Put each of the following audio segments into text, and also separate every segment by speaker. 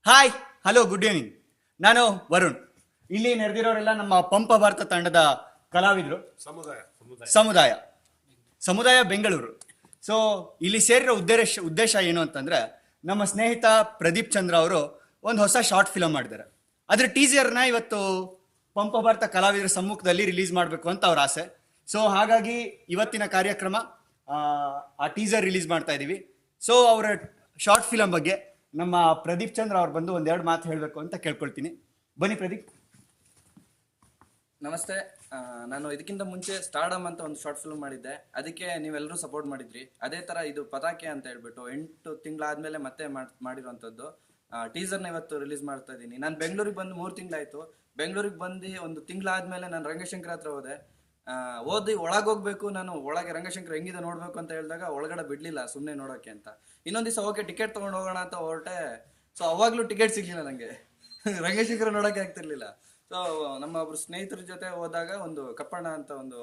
Speaker 1: Hi, hello, good evening. ನಾನು ವರುಣ್. ಇಲ್ಲಿ ನೆರೆದಿರೋರೆಲ್ಲ ನಮ್ಮ ಪಂಪ ಭಾರತ ತಂಡದ ಕಲಾವಿದರು. ಸಮುದಾಯ ಬೆಂಗಳೂರು. ಸೊ ಇಲ್ಲಿ ಸೇರಿರೋ ಉದ್ದೇಶ ಏನು ಅಂತಂದ್ರೆ, ನಮ್ಮ ಸ್ನೇಹಿತ ಪ್ರದೀಪ್ ಚಂದ್ರ ಅವರು ಒಂದು ಹೊಸ ಶಾರ್ಟ್ ಫಿಲಮ್ ಮಾಡಿದ್ದಾರೆ. ಅದ್ರ ಟೀಸರ್ನ ಇವತ್ತು ಪಂಪ ಭಾರತ ಕಲಾವಿದರ ಸಮ್ಮುಖದಲ್ಲಿ ರಿಲೀಸ್ ಮಾಡಬೇಕು ಅಂತ ಅವ್ರ ಆಸೆ. ಸೊ ಹಾಗಾಗಿ ಇವತ್ತಿನ ಕಾರ್ಯಕ್ರಮ ಆ ಟೀಸರ್ ರಿಲೀಸ್ ಮಾಡ್ತಾ ಇದ್ದೀವಿ. ಸೊ ಅವರ ಶಾರ್ಟ್ ಫಿಲಮ್ ಬಗ್ಗೆ ನಮ್ಮ ಪ್ರದೀಪ್ ಚಂದ್ರ ಅವ್ರು ಬಂದು ಒಂದೆರಡು ಮಾತು ಹೇಳಬೇಕು ಅಂತ ಕೇಳ್ಕೊಳ್ತೀನಿ. ಬನ್ನಿ ಪ್ರದೀಪ್.
Speaker 2: ನಮಸ್ತೆ. ನಾನು ಇದಕ್ಕಿಂತ ಮುಂಚೆ ಸ್ಟಾರ್ಡಮ್ ಅಂತ ಒಂದು ಶಾರ್ಟ್ ಫಿಲ್ಮ್ ಮಾಡಿದ್ದೆ. ಅದಕ್ಕೆ ನೀವೆಲ್ಲರೂ ಸಪೋರ್ಟ್ ಮಾಡಿದ್ರಿ. ಅದೇ ಥರ ಇದು ಪತಾಕೆ ಅಂತ ಹೇಳ್ಬಿಟ್ಟು 8 ತಿಂಗಳಾದ್ಮೇಲೆ ಮತ್ತೆ ಮಾಡಿರುವಂಥದ್ದು ಟೀಸರ್ನ ಇವತ್ತು ರಿಲೀಸ್ ಮಾಡ್ತಾ ಇದ್ದೀನಿ. ನಾನು ಬೆಂಗಳೂರಿಗೆ ಬಂದು 3 ತಿಂಗಳಾಯಿತು. ಬೆಂಗಳೂರಿಗೆ ಬಂದು 1 ತಿಂಗಳಾದ್ಮೇಲೆ ನಾನು ರಂಗಶಂಕರ್ ಹತ್ರ ಹೋದೆ. ಒಳಗೋಗ್ಬೇಕು, ನಾನು ಒಳಗೆ ರಂಗಶಂಕರ್ ಹೆಂಗಿದೆ ನೋಡ್ಬೇಕು ಅಂತ ಹೇಳಿದಾಗ ಒಳಗಡೆ ಬಿಡ್ಲಿಲ್ಲ ಸುಮ್ಮನೆ ನೋಡೋಕೆ ಅಂತ. ಇನ್ನೊಂದು ದಿವಸ ಓಕೆ ಟಿಕೆಟ್ ತೊಗೊಂಡು ಹೋಗೋಣ ಅಂತ ಹೊರಟೆ. ಸೊ ಅವಾಗಲೂ ಟಿಕೆಟ್ ಸಿಗ್ಲಿಲ್ಲ ನನಗೆ. ರಂಗಶಂಕರ್ ನೋಡೋಕೆ ಆಗ್ತಿರ್ಲಿಲ್ಲ. ಸೊ ನಮ್ಮ ಒಬ್ರು ಸ್ನೇಹಿತರ ಜೊತೆ ಹೋದಾಗ ಒಂದು ಕಪ್ಪಣ್ಣ ಅಂತ ಒಂದು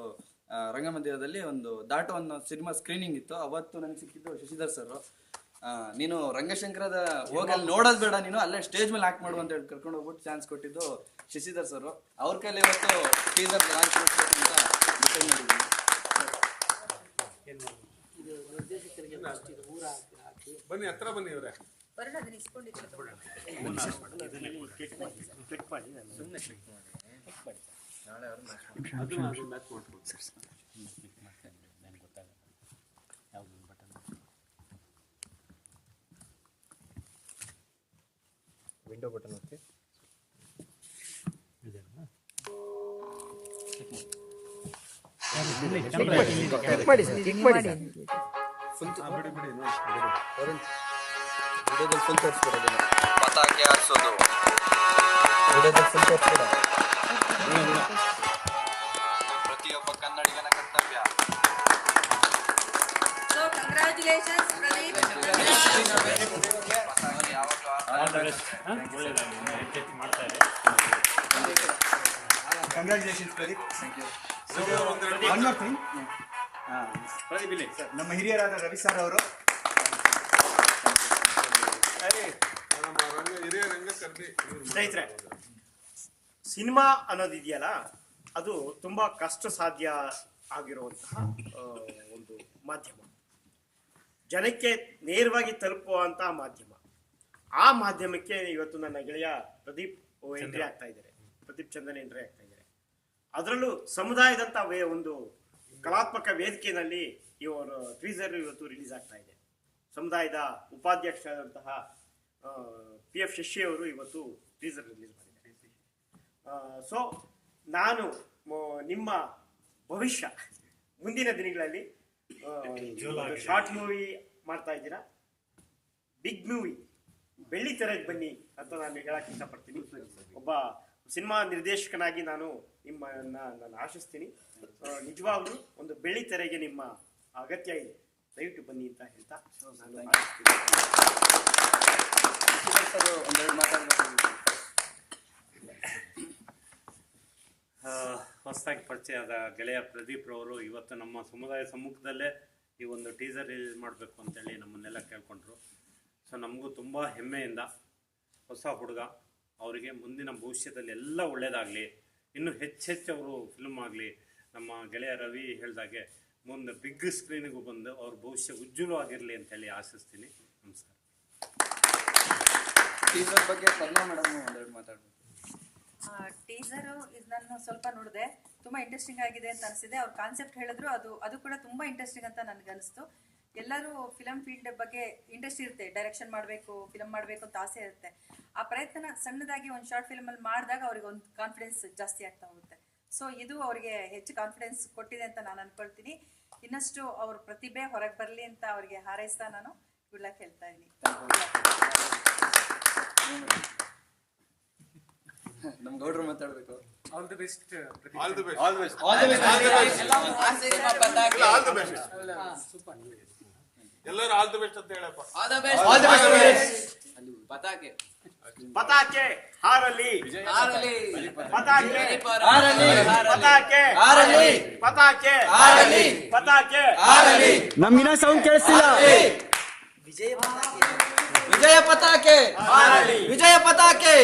Speaker 2: ರಂಗಮಂದಿರದಲ್ಲಿ ಒಂದು ದಾಟು ಅನ್ನೋ ಸಿನಿಮಾ ಸ್ಕ್ರೀನಿಂಗ್ ಇತ್ತು. ಅವತ್ತು ನನಗೆ ಸಿಕ್ಕಿದ್ದು ಶಶಿಧರ್ ಸರ್. ನೀನು ರಂಗಶಂಕರದ ಹೋಗಿ ಅಲ್ಲಿ ನೋಡೋದು ಬೇಡ, ನೀನು ಅಲ್ಲೇ ಸ್ಟೇಜ್ ಮೇಲೆ ಆಕ್ಟ್ ಮಾಡು ಅಂತ ಹೇಳಿ ಕರ್ಕೊಂಡು ಹೋಗ್ಬಿಟ್ಟು ಚಾನ್ಸ್ ಕೊಟ್ಟಿದ್ದು ಶಶಿಧರ್ ಸರ್. ಅವ್ರ ಕೈಲಿ ಇವತ್ತು ಟೀಸರ್ ಲಾಂಚ್ ಮಾಡ್ಬೇಕು ಅಂತ ಡಿಸೈಡ್ ಮಾಡಿದ್ದೀನಿ.
Speaker 3: ಬನ್ನಿ, ಹತ್ರ ಬನ್ನಿ ಇವರೇ.
Speaker 4: Window button okay. ಮಾಡಿ ಸರ್, ಕ್ಲಿಕ್ ಮಾಡಿ ಸರ್.
Speaker 2: ವಿಡಿಯೋದಲ್ಲಿ ಫುಲ್ ತೋರಿಸ್ಬಿಡೋದು. ಪತಾಕೆ ಹಾರಿಸೋದು ವಿಡಿಯೋದಲ್ಲಿ ಫುಲ್ ತೋರಿಸ್ಬಿಡ. ಪ್ರತಿಯೊಬ್ಬ ಕನ್ನಡಿಗನ ಕರ್ತವ್ಯ.
Speaker 5: Congratulations Pradeep.
Speaker 1: Congratulations Pradeep. Thank you. Pradeep ಇಲ್ಲಿ ಸರ್, ನಮ್ಮ ಹಿರಿಯರಾದ ರವಿ ಸರ್ ಅವರು.
Speaker 4: ಸ್ನೇಹಿತರೆ, ಸಿನಿಮಾ ಅನ್ನೋದಿದೆಯಲ್ಲ, ಅದು ತುಂಬಾ ಕಷ್ಟ ಸಾಧ್ಯ ಆಗಿರುವಂತಹ ಒಂದು ಮಾಧ್ಯಮ, ಜನಕ್ಕೆ ನೇರವಾಗಿ ತಲುಪುವಂತಹ ಮಾಧ್ಯಮ. ಆ ಮಾಧ್ಯಮಕ್ಕೆ ಇವತ್ತು ನನ್ನ ಗೆಳೆಯ ಪ್ರದೀಪ್ ಎಂಟ್ರಿ ಆಗ್ತಾ ಇದ್ದಾರೆ, ಪ್ರದೀಪ್ ಚಂದನ್ ಎಂಟ್ರಿ ಆಗ್ತಾ ಇದ್ದಾರೆ. ಅದರಲ್ಲೂ ಸಮುದಾಯದಂತ ಒಂದು ಕಲಾತ್ಮಕ ವೇದಿಕೆಯಲ್ಲಿ ಇವರು ಟೀಸರ್ ಇವತ್ತು ರಿಲೀಸ್ ಆಗ್ತಾ ಇದೆ. ಸಮುದಾಯದ ಉಪಾಧ್ಯಕ್ಷರಾದಂತಹ PF ಶಶಿ ಅವರು ಇವತ್ತು ಟೀಸರ್ ರಿಲೀಸ್ ಮಾಡಿದ್ದಾರೆ. ಸೊ ನಾನು ನಿಮ್ಮ ಭವಿಷ್ಯ ಮುಂದಿನ ದಿನಗಳಲ್ಲಿ ಶಾರ್ಟ್ ಮೂವಿ ಮಾಡ್ತಾ ಇದ್ದೀರಾ, ಬಿಗ್ ಮೂವಿ, ಬೆಳ್ಳಿ ತೆರೆಗೆ ಬನ್ನಿ ಅಂತ ನಾನು ಹೇಳಕ್ ಇಷ್ಟಪಡ್ತೀನಿ. ಒಬ್ಬ ಸಿನಿಮಾ ನಿರ್ದೇಶಕನಾಗಿ ನಾನು ನಾನು ಆಶಿಸ್ತೀನಿ. ನಿಜವಾಗ್ಲೂ ಒಂದು ಬೆಳ್ಳಿ ತೆರೆಗೆ ನಿಮ್ಮ ಅಗತ್ಯ ಇದೆ, ದಯವಿಟ್ಟು ಬನ್ನಿ ಅಂತ ಹೇಳ್ತಾ ನಾನು
Speaker 2: ಒಂದೆರಡು ಮಾತಾಡಬೇಕು.
Speaker 6: ಹೊಸದಾಗಿ ಪರಿಚಯದ ಗೆಳೆಯ ಪ್ರದೀಪ್ ರವರು ಇವತ್ತು ನಮ್ಮ ಸಮುದಾಯ ಸಮ್ಮುಖದಲ್ಲೇ ಈ ಒಂದು ಟೀಸರ್ ರಿಲೀಸ್ ಮಾಡಬೇಕು ಅಂತೇಳಿ ನಮ್ಮನ್ನೆಲ್ಲ ಕೇಳ್ಕೊಂಡ್ರು. ಸೊ ನಮಗೂ ತುಂಬ ಹೆಮ್ಮೆಯಿಂದ, ಹೊಸ ಹುಡುಗ, ಅವರಿಗೆ ಮುಂದಿನ ಭವಿಷ್ಯದಲ್ಲಿ ಎಲ್ಲ ಒಳ್ಳೆಯದಾಗಲಿ, ಇನ್ನೂ ಹೆಚ್ಚೆಚ್ಚು ಅವರು ಫಿಲ್ಮ್ ಆಗಲಿ. ನಮ್ಮ ಗೆಳೆಯ ರವಿ ಹೇಳ್ದಾಗೆ ಮುಂದೆ ಬಿಗ್ ಸ್ಕ್ರೀನಿಗೂ ಬಂದು ಅವ್ರ ಭವಿಷ್ಯ ಉಜ್ವಲವಾಗಿರಲಿ ಅಂತೇಳಿ ಆಶಿಸ್ತೀನಿ. ನಮಸ್ಕಾರ.
Speaker 2: ಟೀಸರ್ ಬಗ್ಗೆ ಕರ್ನಾ ಮೇಡಮ್ ಒಂದೆರಡು ಮಾತಾಡ್ಬೇಕು.
Speaker 5: ಟೀಸರು ಇದು ನಾನು ಸ್ವಲ್ಪ ನೋಡಿದೆ, ತುಂಬಾ ಇಂಟ್ರೆಸ್ಟಿಂಗ್ ಆಗಿದೆ ಅಂತ ಅನಿಸಿದೆ. ಅವ್ರ ಕಾನ್ಸೆಪ್ಟ್ ಹೇಳಿದ್ರು, ಅದು ಕೂಡ ತುಂಬಾ ಇಂಟ್ರೆಸ್ಟಿಂಗ್ ಅಂತ ನನಗನ್ನಿಸ್ತು. ಎಲ್ಲರೂ ಫಿಲಮ್ ಫೀಲ್ಡ್ ಬಗ್ಗೆ ಇಂಟ್ರೆಸ್ಟ್ ಇರುತ್ತೆ, ಡೈರೆಕ್ಷನ್ ಮಾಡಬೇಕು, ಫಿಲಮ್ ಮಾಡಬೇಕು ಅಂತ ಆಸೆ ಇರುತ್ತೆ. ಆ ಪ್ರಯತ್ನ ಸಣ್ಣದಾಗಿ ಒಂದು ಶಾರ್ಟ್ ಫಿಲ್ಮಲ್ಲಿ ಮಾಡಿದಾಗ ಅವ್ರಿಗೆ ಒಂದು ಕಾನ್ಫಿಡೆನ್ಸ್ ಜಾಸ್ತಿ ಆಗ್ತಾ ಹೋಗುತ್ತೆ. ಸೊ ಇದು ಅವರಿಗೆ ಹೆಚ್ಚು ಕಾನ್ಫಿಡೆನ್ಸ್ ಕೊಟ್ಟಿದೆ ಅಂತ ನಾನು ಅನ್ಕೊಳ್ತೀನಿ. ಇನ್ನಷ್ಟು ಅವ್ರ ಪ್ರತಿಭೆ ಹೊರಗೆ ಬರಲಿ ಅಂತ ಅವರಿಗೆ ಹಾರೈಸ್ತಾ ನಾನು ಗುಡ್ ಲಕ್ ಹೇಳ್ತಾ ಇದ್ದೀನಿ.
Speaker 2: ನಮ್ ಗೌಡ್ರು ಮಾತಾಡ್ಬೇಕು.
Speaker 3: All the best. ಎಲ್ಲರೂ ಆಲ್ ದಿ ಬೆಸ್ಟ್ ಅಂತ ಹೇಳಪ್ಪ.
Speaker 2: ಪತಾಕೆ
Speaker 4: ಪತಾಕೆ ಹಾರಲಿ,
Speaker 2: ಹಾರಲಿ,
Speaker 4: ಪತಾಕೆ
Speaker 2: ಹಾರಲಿ,
Speaker 4: ಪತಾಕೆ
Speaker 2: ಹಾರಲಿ,
Speaker 4: ಪತಾಕೆ
Speaker 2: ಹಾರಲಿ,
Speaker 4: ಪತಾಕೆ
Speaker 2: ಹಾರಲಿ.
Speaker 1: ನಮ್ಗಿನ ಸೌಂಡ್ ಕೇಳಿಸ್ತಿಲ್ಲ.
Speaker 2: ವಿಜಯ ಪತಾಕೆ,
Speaker 4: ಹಾರಲಿ,
Speaker 2: ವಿಜಯ
Speaker 1: ಪತಾಕೆ